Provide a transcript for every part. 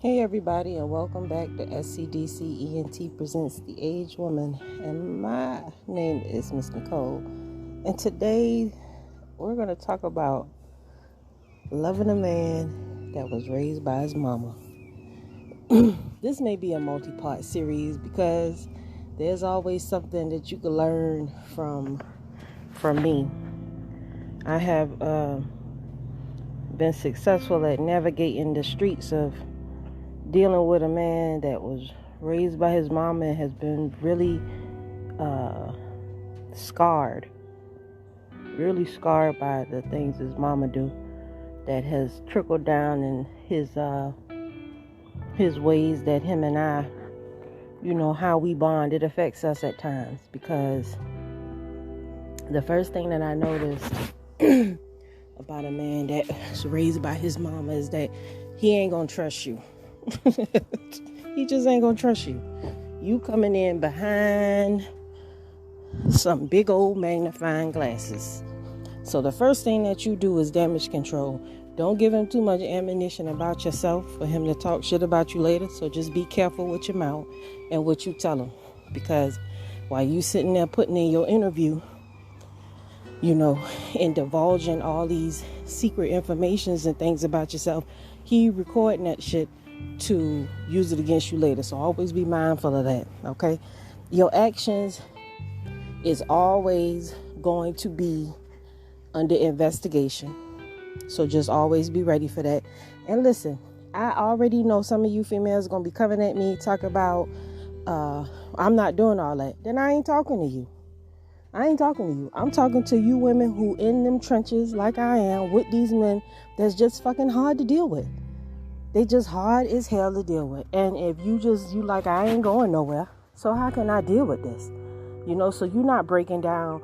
Hey everybody, and welcome back to SCDC ENT Presents The Aged Woman, and my name is Miss Nicole, and today we're going to talk about loving a man that was raised by his mama. This may be a multi-part series because there's always something that you can learn from me. I have been successful at navigating the streets of dealing with a man that was raised by his mama and has been really scarred by the things his mama do, that has trickled down in his ways, that him and I, how we bond, it affects us at times. Because the first thing that I noticed about a man that's raised by his mama is that he ain't gonna trust you. He just ain't gonna trust you. You coming in behind some big old magnifying glasses. So the first thing that you do is damage control. Don't give him too much ammunition about yourself for him to talk shit about you later. So just be careful with your mouth and what you tell him. Because while you sitting there putting in your interview, and divulging all these secret informations and things about yourself, he recording that shit to use it against you later. So always be mindful of that, okay? Your actions is always going to be under investigation. So just always be ready for that. And listen, I already know some of you females are going to be coming at me, talk about, I'm not doing all that. Then I ain't talking to you. I'm talking to you women who in them trenches like I am with these men that's just fucking hard to deal with. They just hard as hell to deal with. And if you like, I ain't going nowhere, so how can I deal with this? So you're not breaking down,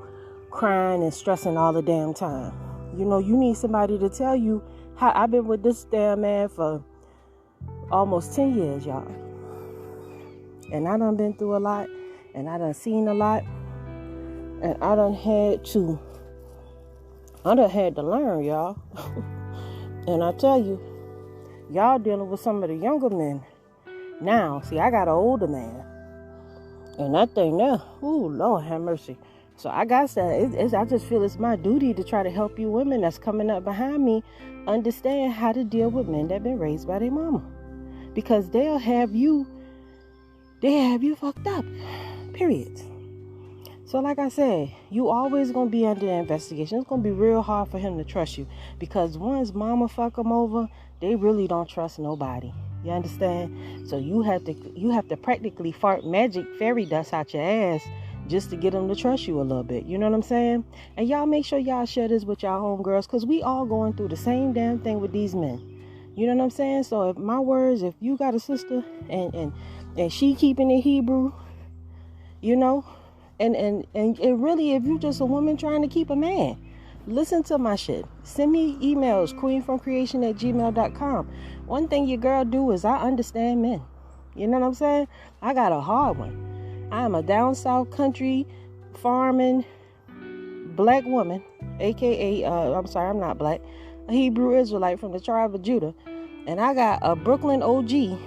crying and stressing all the damn time. You need somebody to tell you how. I've been with this damn man for almost 10 years, y'all. And I done been through a lot, and I done seen a lot, and I done had to learn, y'all. And I tell you, y'all dealing with some of the younger men now. See, I got an older man, and that thing there, ooh, Lord have mercy. So I got that. I just feel it's my duty to try to help you women that's coming up behind me understand how to deal with men that been raised by their mama, because they'll have you fucked up. Period. So like I said, you always going to be under investigation. It's going to be real hard for him to trust you, because once mama fuck him over, they really don't trust nobody. You understand? So you have to practically fart magic fairy dust out your ass just to get him to trust you a little bit. You know what I'm saying? And y'all make sure y'all share this with y'all homegirls, because we all going through the same damn thing with these men. You know what I'm saying? So if you got a sister and she keeping it Hebrew, and really, if you just a woman trying to keep a man, listen to my shit. Send me emails, queenfromcreation@gmail.com. One thing your girl do is I understand men. You know what I'm saying? I got a hard one. I am a down south country farming black woman, aka I'm not black, a Hebrew Israelite from the tribe of Judah, and I got a Brooklyn OG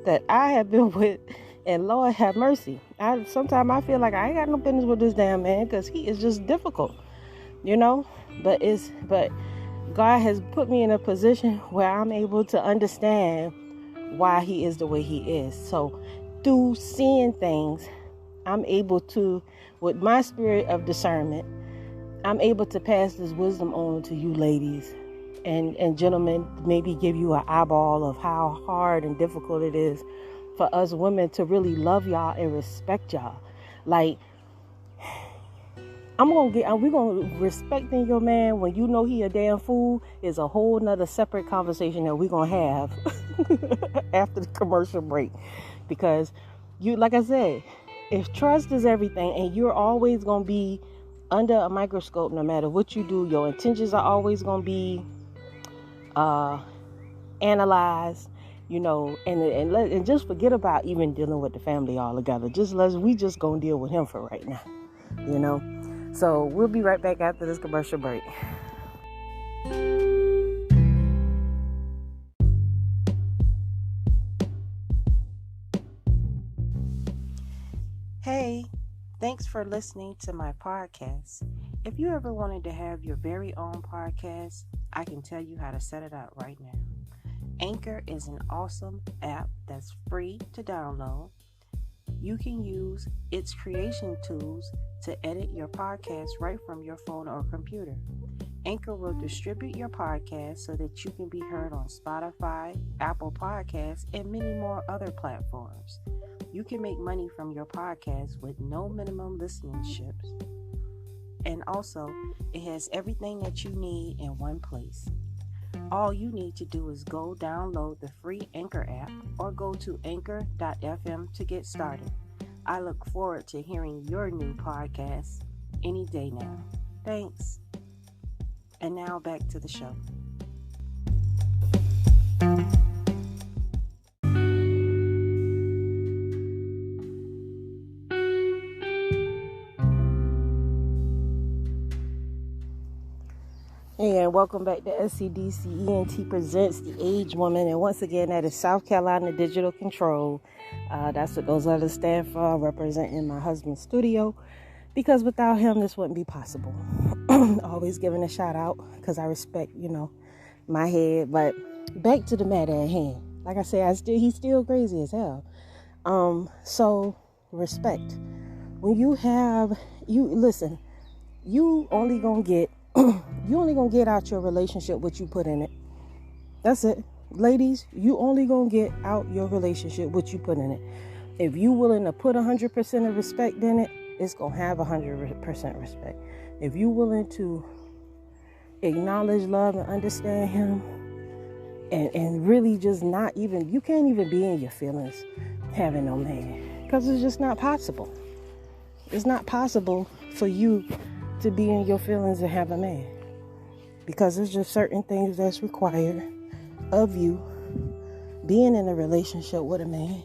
that I have been with. And Lord have mercy. Sometimes I feel like I ain't got no business with this damn man, because he is just difficult, But God has put me in a position where I'm able to understand why he is the way he is. So through seeing things, I'm able to, with my spirit of discernment, I'm able to pass this wisdom on to you ladies and gentlemen, maybe give you an eyeball of how hard and difficult it is for us women to really love y'all and respect y'all. Like, we're gonna respecting your man when you know he a damn fool is a whole nother separate conversation that we're gonna have after the commercial break. Because like I said, if trust is everything and you're always gonna be under a microscope, no matter what you do, your intentions are always gonna be analyzed. And just forget about even dealing with the family altogether. We just gonna deal with him for right now, So we'll be right back after this commercial break. Hey, thanks for listening to my podcast. If you ever wanted to have your very own podcast, I can tell you how to set it up right now. Anchor is an awesome app that's free to download. You can use its creation tools to edit your podcast right from your phone or computer. Anchor will distribute your podcast so that you can be heard on Spotify, Apple Podcasts, and many more other platforms. You can make money from your podcast with no minimum listenerships. And also, it has everything that you need in one place. All you need to do is go download the free Anchor app or go to anchor.fm to get started. I look forward to hearing your new podcast any day now. Thanks. And now back to the show. Hey, and welcome back to SCDC ENT Presents The Age Woman. And once again, that is South Carolina Digital Control. That's what those letters stand for, representing my husband's studio. Because without him, this wouldn't be possible. Always giving a shout out because I respect, my head. But back to the matter at hand. Like I said, he's still crazy as hell. So respect. When you only gonna get out your relationship what you put in it. That's it. Ladies, you only gonna get out your relationship what you put in it. If you willing to put 100% of respect in it, it's gonna have 100% respect. If you willing to acknowledge, love, and understand him, and really just you can't even be in your feelings having no man, because it's just not possible. It's not possible for you to be in your feelings and have a man, because there's just certain things that's required of you being in a relationship with a man.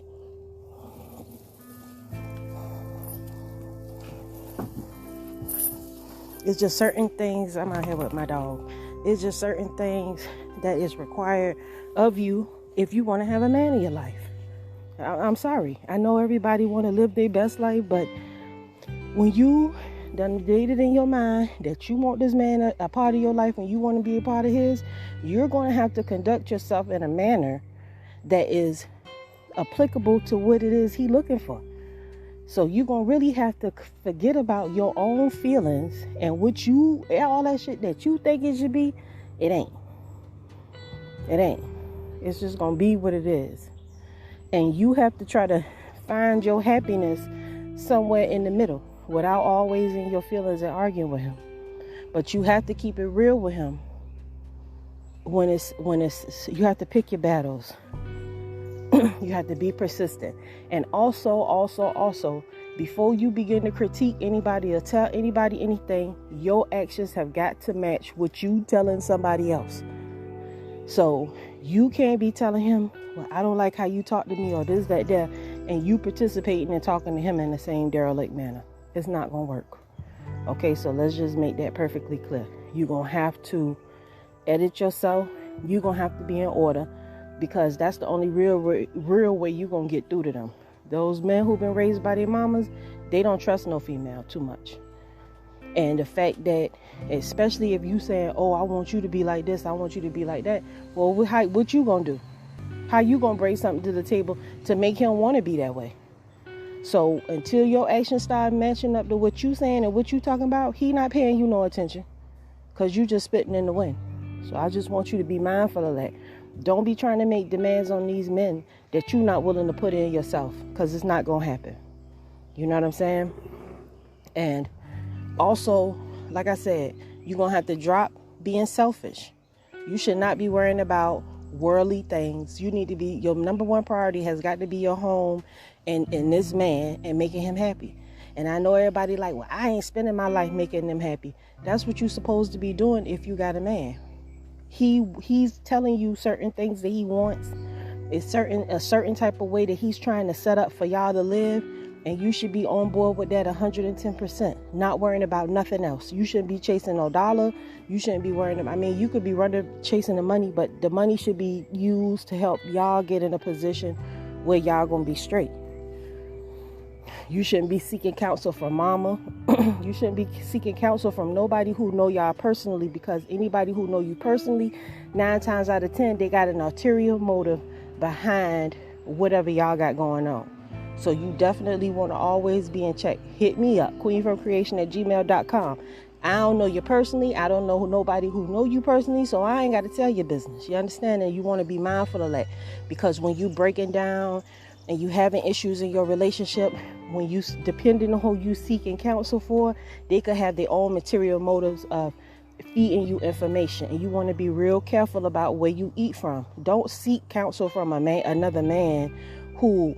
It's just certain things. I'm out here with my dog. It's just certain things that is required of you if you want to have a man in your life. I'm sorry. I know everybody want to live their best life, but when you done dated in your mind that you want this man a part of your life and you want to be a part of his, you're going to have to conduct yourself in a manner that is applicable to what it is he looking for. So you're going to really have to forget about your own feelings and all that shit that you think it should be. It ain't. It's just going to be what it is. And you have to try to find your happiness somewhere in the middle without always in your feelings and arguing with him. But you have to keep it real with him. When you have to pick your battles. You have to be persistent. And also, before you begin to critique anybody or tell anybody anything, your actions have got to match what you telling somebody else. So you can't be telling him, well, I don't like how you talk to me or this, that, there, and you participating and talking to him in the same derelict manner. It's not going to work. Okay, so let's just make that perfectly clear. You're going to have to edit yourself. You're going to have to be in order, because that's the only real way you're going to get through to them. Those men who've been raised by their mamas, they don't trust no female too much. And the fact that, especially if you saying, oh, I want you to be like this, I want you to be like that. Well, what you going to do? How you going to bring something to the table to make him want to be that way? So until your actions start matching up to what you saying and what you talking about, he not paying you no attention, because you just spitting in the wind. So I just want you to be mindful of that. Don't be trying to make demands on these men that you're not willing to put in yourself, because it's not going to happen. You know what I'm saying? And also, like I said, you're going to have to drop being selfish. You should not be worrying about worldly things. You need to be, your number one priority has got to be your home and this man and making him happy. And I know everybody like, well, I ain't spending my life making them happy. That's what you're supposed to be doing if you got a man. He's telling you certain things that he wants. It's a certain type of way that he's trying to set up for y'all to live. And you should be on board with that 110%. Not worrying about nothing else. You shouldn't be chasing no dollar. You shouldn't be worrying about, you could be chasing the money, but the money should be used to help y'all get in a position where y'all gonna be straight. You shouldn't be seeking counsel from mama. You shouldn't be seeking counsel from nobody who know y'all personally, because anybody who know you personally, 9 times out of 10, they got an ulterior motive behind whatever y'all got going on. So you definitely want to always be in check. Hit me up, queenfromcreation@gmail.com. I don't know you personally. I don't know nobody who know you personally, so I ain't got to tell your business. You understand? And you want to be mindful of that, because when you breaking down and you having issues in your relationship, when you depending on who you seeking counsel for, they could have their own material motives of feeding you information, and you want to be real careful about where you eat from. Don't seek counsel from another man who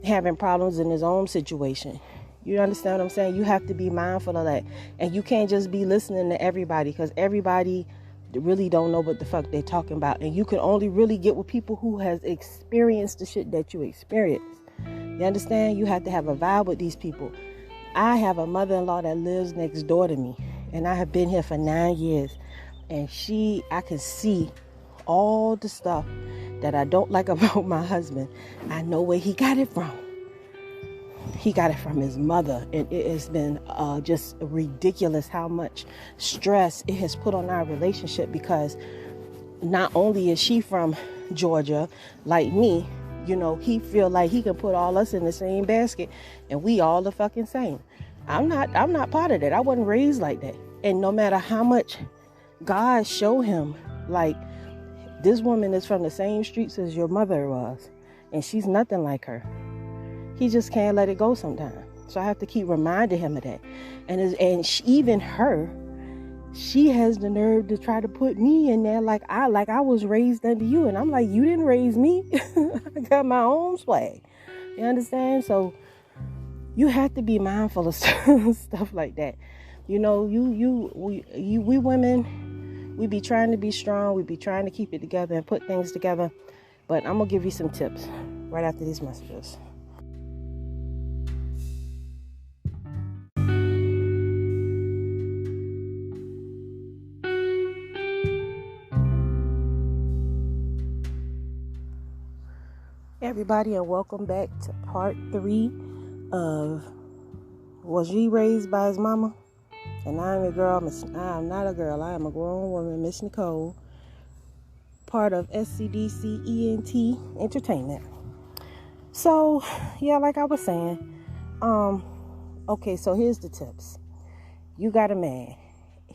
having problems in his own situation. You understand what I'm saying? You have to be mindful of that. And you can't just be listening to everybody, because everybody really don't know what the fuck they're talking about. And you can only really get with people who has experienced the shit that you experienced. You understand? You have to have a vibe with these people. I have a mother-in-law that lives next door to me, and I have been here for 9 years. And I can see all the stuff that I don't like about my husband. I know where he got it from. He got it from his mother, and it has been just ridiculous how much stress it has put on our relationship, because not only is she from Georgia like me, he feel like he can put all us in the same basket and we all the fucking same. I'm not part of that. I wasn't raised like that. And no matter how much God show him, like, this woman is from the same streets as your mother was, and she's nothing like her. He just can't let it go sometimes. So I have to keep reminding him of that. Even her, she has the nerve to try to put me in there like I was raised under you. And I'm like, you didn't raise me. I got my own swag. You understand? So you have to be mindful of stuff like that. We women, we be trying to be strong. We be trying to keep it together and put things together. But I'm going to give you some tips right after these messages. Everybody, and welcome back to part 3 of Was He Raised by His Mama? And I'm a girl. I'm not a girl. I am a grown woman, Miss Nicole, part of SCDC ENT Entertainment. So, yeah, like I was saying, okay, so here's the tips. You got a man.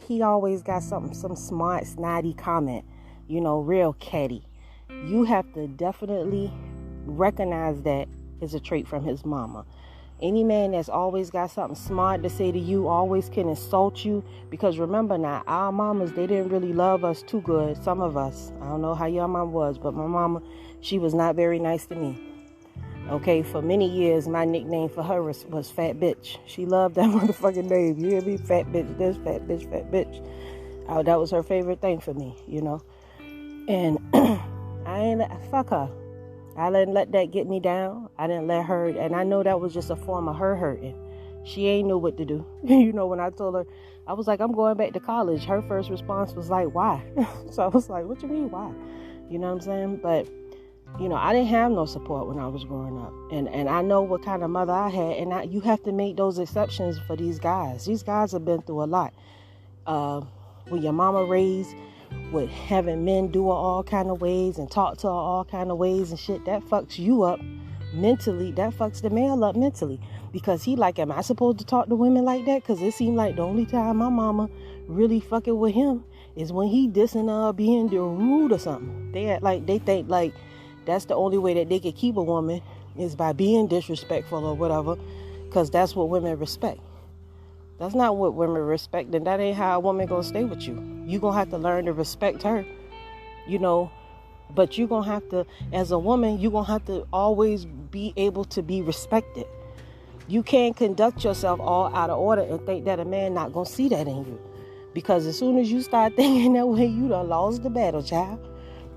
He always got some smart, snotty comment, real catty. You have to definitely recognize that is a trait from his mama. Any man that's always got something smart to say to you always can insult you, because remember now, our mamas, they didn't really love us too good. Some of us, I don't know how your mom was, but my mama, she was not very nice to me. Okay, for many years, my nickname for her was Fat Bitch. She loved that motherfucking name. You hear me? Fat bitch this, fat bitch, fat bitch. That was her favorite thing for me, And fuck her. I didn't let that get me down. I didn't let her, and I know that was just a form of her hurting. She ain't knew what to do. When I told her, I was like, I'm going back to college. Her first response was like, why? So I was like, what you mean, why? You know what I'm saying? But, I didn't have no support when I was growing up. And I know what kind of mother I had. And you have to make those exceptions for these guys. These guys have been through a lot. When your mama raised with having men do her all kind of ways and talk to her all kind of ways and shit, that fucks you up mentally. That fucks the male up mentally, because he like, am I supposed to talk to women like that? Because it seemed like the only time my mama really fucking with him is when he dissing her, being rude or something. They think like that's the only way that they can keep a woman is by being disrespectful or whatever, because that's what women respect. That's not what women respect, and that ain't how a woman gonna stay with you. You gonna have to learn to respect her, but you gonna have to, as a woman, you gonna have to always be able to be respected. You can't conduct yourself all out of order and think that a man not gonna see that in you, because as soon as you start thinking that way, you done lost the battle, child.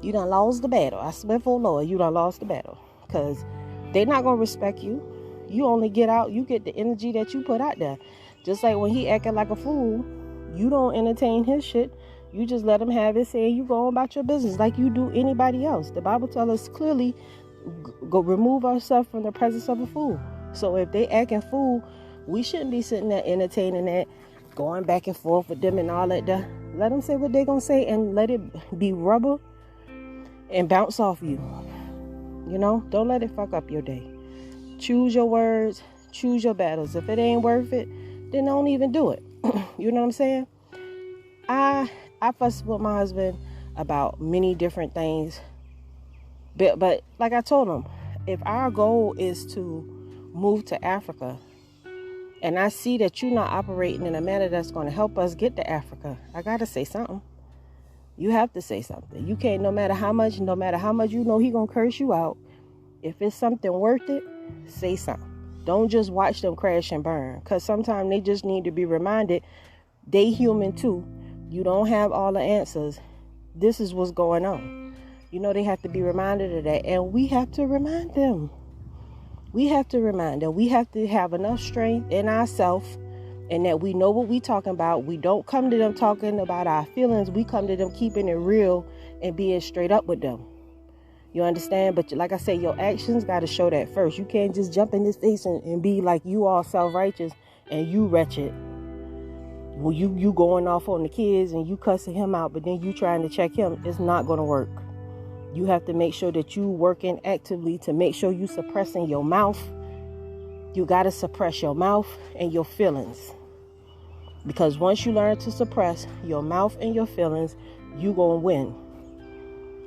You done lost the battle. I swear for Lord, you done lost the battle, because they not gonna respect you. You only get the energy that you put out there. Just like when he acting like a fool, you don't entertain his shit. You just let him have his say and you go on about your business like you do anybody else. The Bible tells us clearly, go remove ourselves from the presence of a fool. So if they acting fool, we shouldn't be sitting there entertaining that, going back and forth with them and all that. Let them say what they're going to say and let it be rubber and bounce off you. You know, don't let it fuck up your day. Choose your words, choose your battles. If it ain't worth it, then don't even do it. You know what I'm saying? I fuss with my husband about many different things. But like I told him, if our goal is to move to Africa, and I see that you're not operating in a manner that's going to help us get to Africa, I got to say something. You have to say something. You can't, no matter how much you know he going to curse you out. If it's something worth it, say something. Don't just watch them crash and burn. Because sometimes they just need to be reminded they human too. You don't have all the answers. This is what's going on. You know, they have to be reminded of that. And we have to remind them. We have to remind them. We have to have enough strength in ourselves and that we know what we talking about. We don't come to them talking about our feelings. We come to them keeping it real and being straight up with them. You understand? But like I say, your actions got to show that first. You can't just jump in his face and be like you all self-righteous and you wretched. Well, you going off on the kids and you cussing him out, but then you trying to check him. It's not going to work. You have to make sure that you working actively to make sure you suppressing your mouth. You got to suppress your mouth and your feelings. Because once you learn to suppress your mouth and your feelings, you going to win.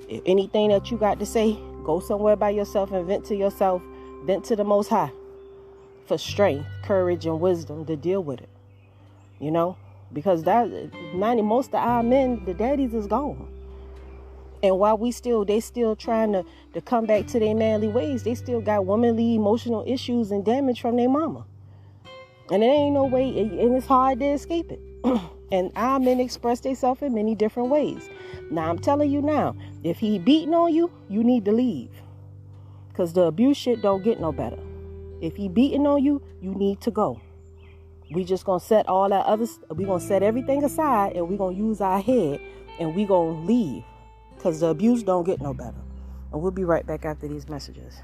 If anything that you got to say, go somewhere by yourself and vent to yourself. Vent to the Most High for strength, courage, and wisdom to deal with it. You know? Because most of our men, the daddies is gone. And while they still trying to come back to their manly ways, they still got womanly emotional issues and damage from their mama. And there ain't no way, and it's hard to escape it. And our men express themselves in many different ways. Now, I'm telling you now, if he beating on you, you need to leave. Because the abuse shit don't get no better. If he beating on you, you need to go. We just going to set all that we going to set everything aside and we going to use our head and we going to leave. Because the abuse don't get no better. And we'll be right back after these messages.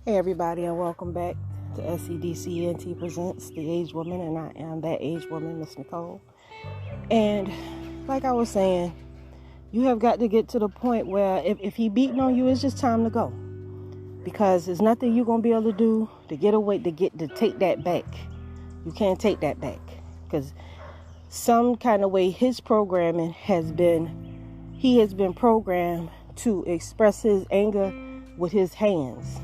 Hey everybody, and welcome back to SEDCNT Presents The Aged Woman, and I am that aged woman, Miss Nicole. And like I was saying, you have got to get to the point where if he beating on you, it's just time to go. Because there's nothing you're going to be able to do to get away, to take that back. You can't take that back. Because some kind of way his programming he has been programmed to express his anger with his hands.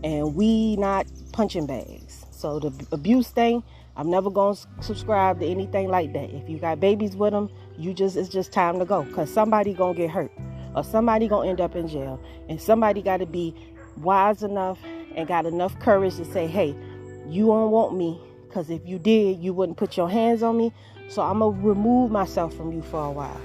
And we not punching bags. So the abuse thing, I'm never going to subscribe to anything like that. If you got babies with them, it's just time to go. Because somebody going to get hurt. Or somebody going to end up in jail. And somebody got to be wise enough and got enough courage to say, hey, you don't want me. Because if you did, you wouldn't put your hands on me. So I'm going to remove myself from you for a while.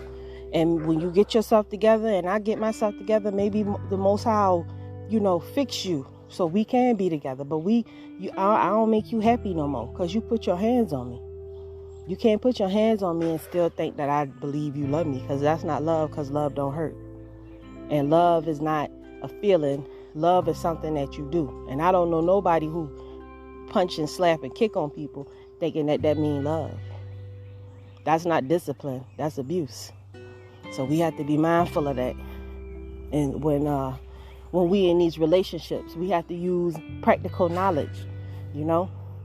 And when you get yourself together and I get myself together, maybe the Most High will, fix you. So we can be together. But I don't make you happy no more. Because you put your hands on me. You can't put your hands on me and still think that I believe you love me. Because that's not love. Because love don't hurt. And love is not a feeling. Love is something that you do. And I don't know nobody who punch and slap and kick on people thinking that means love. That's not discipline. That's abuse. So we have to be mindful of that. And when we in these relationships, we have to use practical knowledge,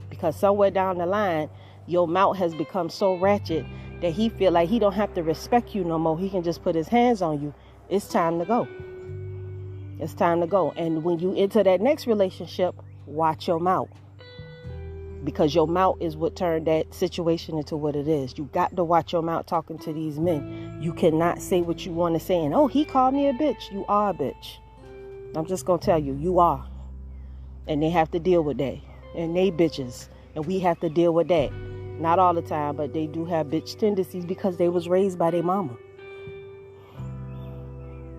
because somewhere down the line, your mouth has become so ratchet that he feel like he don't have to respect you no more. He can just put his hands on you. It's time to go. It's time to go. And when you enter that next relationship, watch your mouth. Because your mouth is what turned that situation into what it is. You got to watch your mouth talking to these men. You cannot say what you want to say. And, he called me a bitch. You are a bitch. I'm just going to tell you, you are. And they have to deal with that. And they bitches. And we have to deal with that. Not all the time, but they do have bitch tendencies because they was raised by their mama.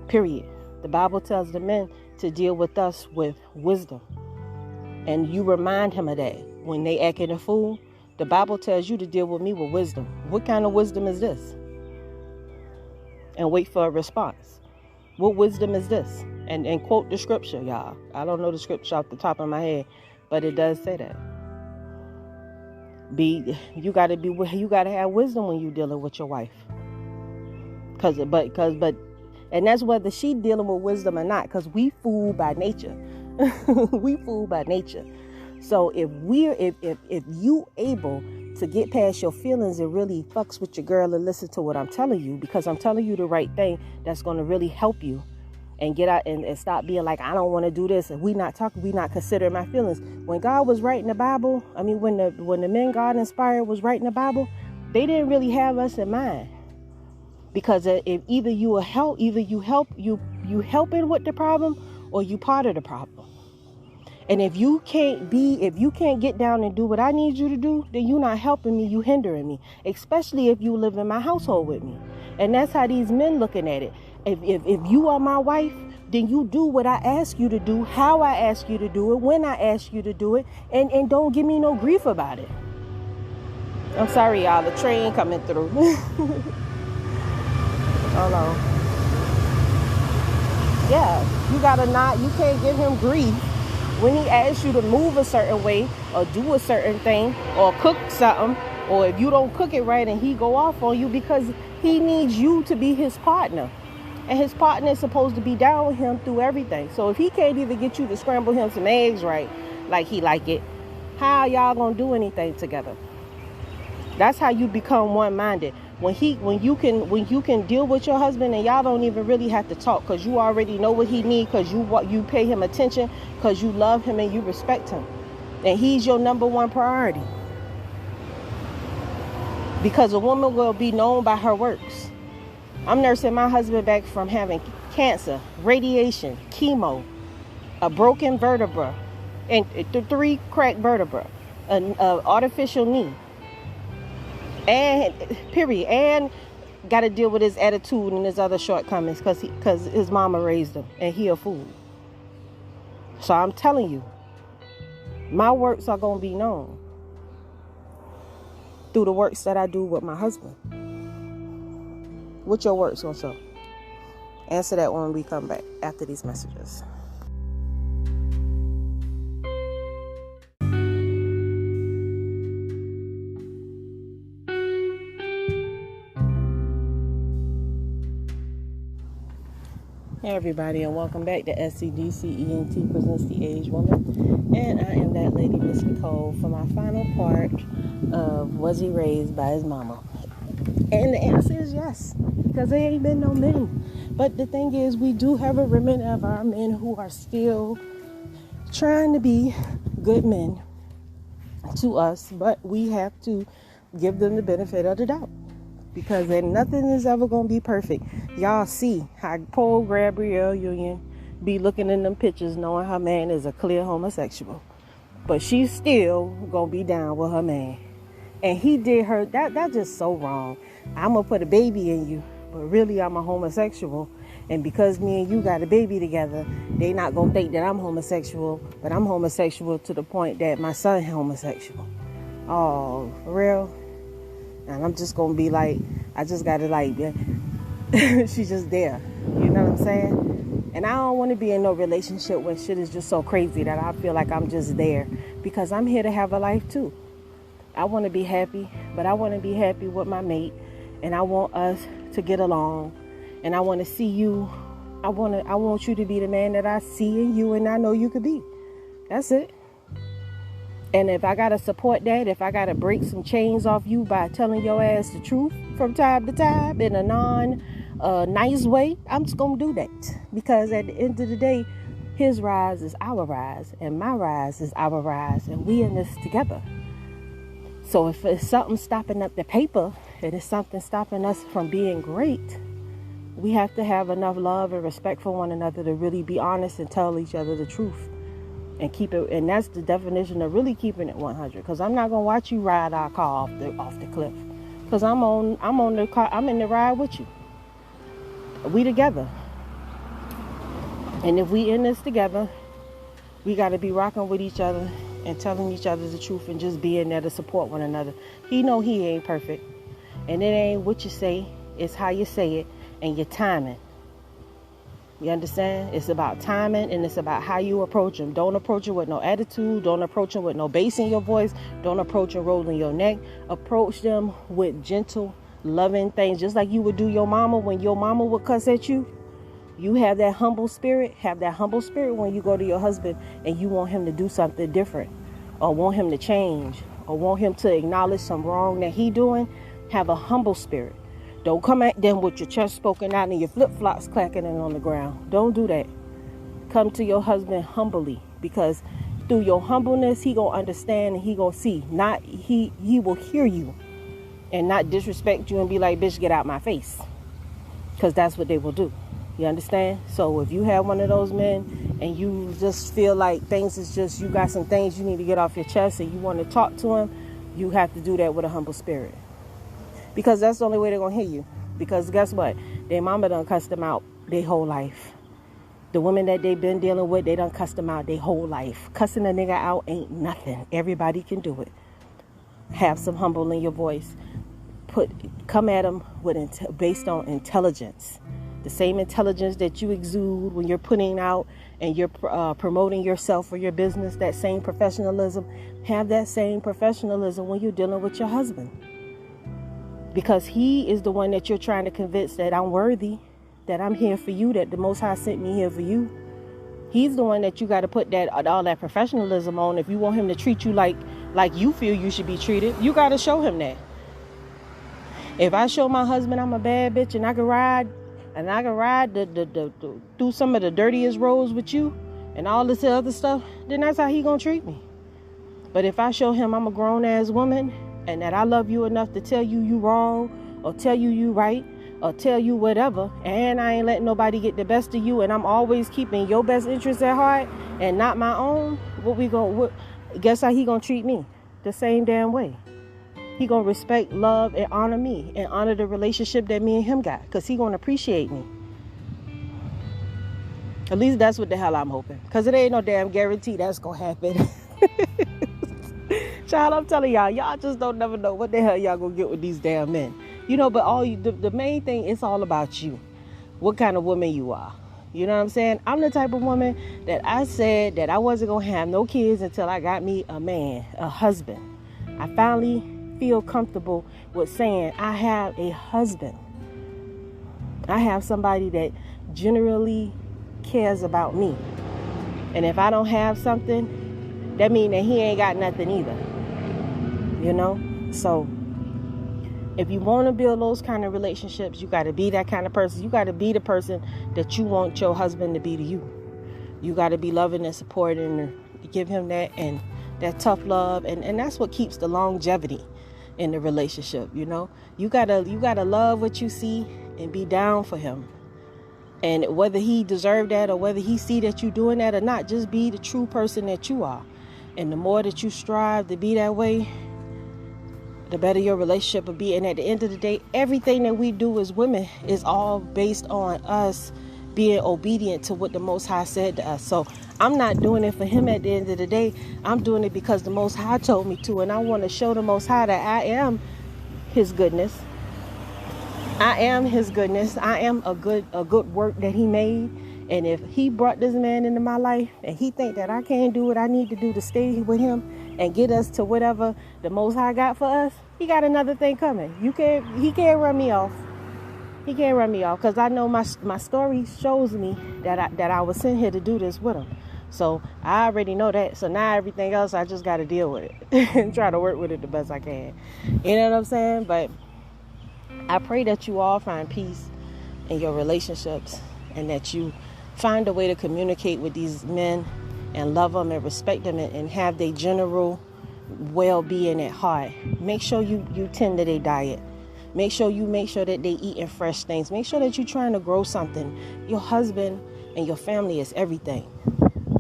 Period. The Bible tells the men to deal with us with wisdom. And you remind him of that. When they acting a fool, The Bible tells you to deal with me with wisdom. What kind of wisdom is this? And wait for a response. What wisdom is this? And quote the scripture, y'all. I don't know the scripture off the top of my head, but it does say that. You gotta have wisdom when you dealing with your wife. And that's whether she dealing with wisdom or not, because we fool by nature. We fool by nature. So if you able to get past your feelings and really fucks with your girl and listen to what I'm telling you, because I'm telling you the right thing that's going to really help you, and get out and stop being like, I don't want to do this, and we not considering my feelings. When God was writing the Bible, when the men God inspired was writing the Bible, they didn't really have us in mind, because if either you helping with the problem, or you part of the problem. And if you can't get down and do what I need you to do, then you're not helping me, you hindering me, especially if you live in my household with me. And that's how these men looking at it. If you are my wife, then you do what I ask you to do, how I ask you to do it, when I ask you to do it, and don't give me no grief about it. I'm sorry, y'all, the train coming through. Hold on. Yeah, you can't give him grief when he asks you to move a certain way or do a certain thing or cook something, or if you don't cook it right and he go off on you, because he needs you to be his partner. And his partner is supposed to be down with him through everything. So if he can't even get you to scramble him some eggs right, like he like it, how y'all gonna do anything together? That's how you become one-minded. When you can deal with your husband and y'all don't even really have to talk, because you already know what he needs, because you pay him attention, because you love him and you respect him, and he's your number one priority. Because a woman will be known by her works. I'm nursing my husband back from having cancer, radiation, chemo, a broken vertebra, and 3 cracked vertebrae, an artificial knee, and period, and got to deal with his attitude and his other shortcomings because his mama raised him and he a fool. So I'm telling you, my works are going to be known through the works that I do with my husband. What your works gonna show? Answer that when we come back after these messages. Hey everybody, and welcome back to SCDCENT presents The Age Woman, and I am that lady, Miss Nicole, for my final part of Was He Raised by His Mama? And the answer is yes, because there ain't been no men. But the thing is, we do have a remnant of our men who are still trying to be good men to us, but we have to give them the benefit of the doubt, because then nothing is ever going to be perfect. Y'all see how poor Gabrielle Union be looking in them pictures knowing her man is a clear homosexual, but she's still going to be down with her man. And he did her, that's just so wrong. I'm going to put a baby in you, but really I'm a homosexual. And because me and you got a baby together, they not going to think that I'm homosexual, but I'm homosexual to the point that my son homosexual. Oh, for real? And I'm just going to be like, I just got to like, she's just there. You know what I'm saying? And I don't want to be in no relationship where shit is just so crazy that I feel like I'm just there, because I'm here to have a life too. I want to be happy, but I want to be happy with my mate, and I want us to get along, and I want to see you. I want you to be the man that I see in you and I know you could be. That's it. And if I got to support that, if I got to break some chains off you by telling your ass the truth from time to time in a nice way, I'm just going to do that. Because at the end of the day, his rise is our rise, and my rise is our rise, and we in this together. So if it's something stopping up the paper, and it's something stopping us from being great, we have to have enough love and respect for one another to really be honest and tell each other the truth and keep it. And that's the definition of really keeping it 100. Because I'm not gonna watch you ride our car off the cliff. Because I'm on the car. I'm in the ride with you. We together. And if we in this together, we got to be rocking with each other and telling each other the truth and just being there to support one another. He know he ain't perfect. And it ain't what you say, it's how you say it and your timing. You understand? It's about timing, and it's about how you approach them. Don't approach it with no attitude. Don't approach them with no bass in your voice. Don't approach them rolling your neck. Approach them with gentle, loving things, just like you would do your mama when your mama would cuss at you. You have that humble spirit. Have that humble spirit when you go to your husband and you want him to do something different, or want him to change, or want him to acknowledge some wrong that he doing. Have a humble spirit. Don't come at them with your chest spoken out and your flip-flops clacking on the ground. Don't do that. Come to your husband humbly, because through your humbleness, he gonna understand and he gonna see. Not he will hear you and not disrespect you and be like, bitch, get out my face. Because that's what they will do. You understand? So if you have one of those men and you just feel like things is just, you got some things you need to get off your chest and you want to talk to him, you have to do that with a humble spirit. Because that's the only way they're going to hear you. Because guess what? Their mama done cussed them out their whole life. The women that they've been dealing with, they done cussed them out their whole life. Cussing a nigga out ain't nothing. Everybody can do it. Have some humble in your voice. Come at them based on intelligence. The same intelligence that you exude when you're putting out and you're promoting yourself or your business, that same professionalism. Have that same professionalism when you're dealing with your husband. Because he is the one that you're trying to convince that I'm worthy, that I'm here for you, that the Most High sent me here for you. He's the one that you got to put all that professionalism on. If you want him to treat you like you feel you should be treated, you got to show him that. If I show my husband I'm a bad bitch and I can ride through some of the dirtiest roads with you and all this other stuff, then that's how he gonna treat me. But if I show him I'm a grown ass woman and that I love you enough to tell you wrong, or tell you right, or tell you whatever, and I ain't letting nobody get the best of you, and I'm always keeping your best interests at heart and not my own, guess how he gonna treat me? The same damn way. He gonna respect, love, and honor me, and honor the relationship that me and him got, because he gonna appreciate me. At least that's what the hell I'm hoping, because it ain't no damn guarantee that's gonna happen. Child, I'm telling y'all just don't never know what the hell y'all gonna get with these damn men. But the main thing, it's all about you. What kind of woman you are. You know what I'm saying? I'm the type of woman that I said that I wasn't gonna have no kids until I got me a man, a husband. I finally feel comfortable with saying I have a husband. I have somebody that generally cares about me. And if I don't have something, that means that he ain't got nothing either. So if you want to build those kind of relationships, you got to be that kind of person. You got to be the person that you want your husband to be to you. You got to be loving and supporting and give him that and that tough love. And that's what keeps the longevity in the relationship. You gotta love what you see and be down for him. And whether he deserved that or whether he see that you doing that or not, just be the true person that you are. And the more that you strive to be that way, the better your relationship will be. And at the end of the day, everything that we do as women is all based on us being obedient to what the Most High said to us. So I'm not doing it for him at the end of the day. I'm doing it because the Most High told me to. And I want to show the Most High that I am his goodness. I am his goodness. I am a good work that he made. And if he brought this man into my life and he think that I can't do what I need to do to stay with him and get us to whatever the Most High got for us, he got another thing coming. He can't run me off. He can't run me off, because I know my story shows me that I was sent here to do this with him. So I already know that. So now everything else, I just got to deal with it and try to work with it the best I can. You know what I'm saying? But I pray that you all find peace in your relationships and that you find a way to communicate with these men and love them and respect them and have their general well-being at heart. Make sure you tend to their diet. Make sure that they eating fresh things. Make sure that you're trying to grow something. Your husband and your family is everything.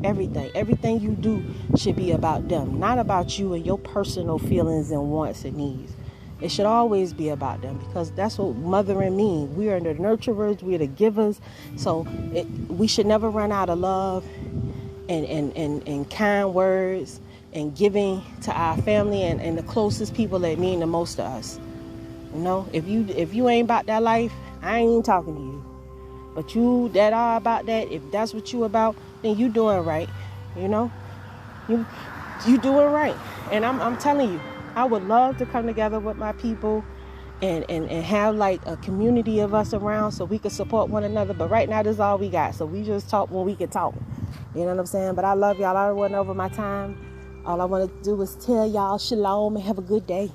Everything you do should be about them, not about you and your personal feelings and wants and needs. It should always be about them, because that's what mothering means. We are the nurturers, we are the givers. So we should never run out of love and kind words and giving to our family and the closest people that mean the most to us. You know, if you ain't about that life, I ain't even talking to you. But you that are about that, if that's what you about, then you doing right. You know, you doing right. And I'm telling you, I would love to come together with my people and have like a community of us around so we can support one another. But right now, this is all we got. So we just talk when we can talk. You know what I'm saying? But I love y'all. I don't want over my time. All I want to do is tell y'all shalom and have a good day.